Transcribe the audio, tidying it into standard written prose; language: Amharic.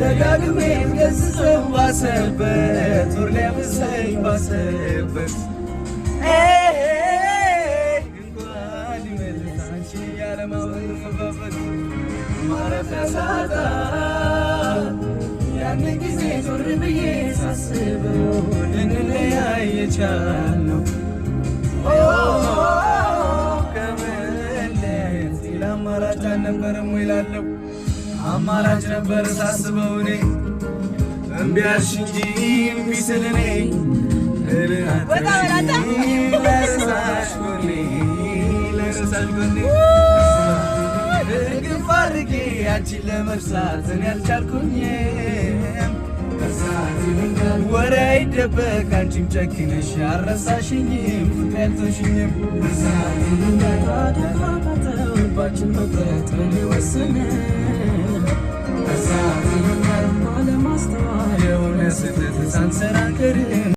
ደጋግሜ ገስጸው ባሰበት ወር ሊያመሰኝ ባሰበት እንኳን ሊመልስ አንቺ ያለማወቅበት ማረፊያ ሳጣ ያን ጊዜ ዞር ብዬ ሳስበው ልንለያይ የቻልነው ከመለያየት ሌላ አማራጭ አልነበረም ወይ እላለሁ። አማራጭ ነበር ሳስበው እኔ እምቢ አልሽ እንጂ እምቢ ስል እኔ ለረሳሽ ጎኔ እግፍ አድርጌ አንቺን ለመርሳት እኔ አልቻልኩኝም። ወሬ አይደበቅ አንቺም ጨክነሽ አልረሳሽኝም፣ ፍቅር ያልተውሽኝም። ልባችን መቅረት እኔ ወስነ ባለማስተዋል የሆነ ስህተት ሳንሰራ ቀርን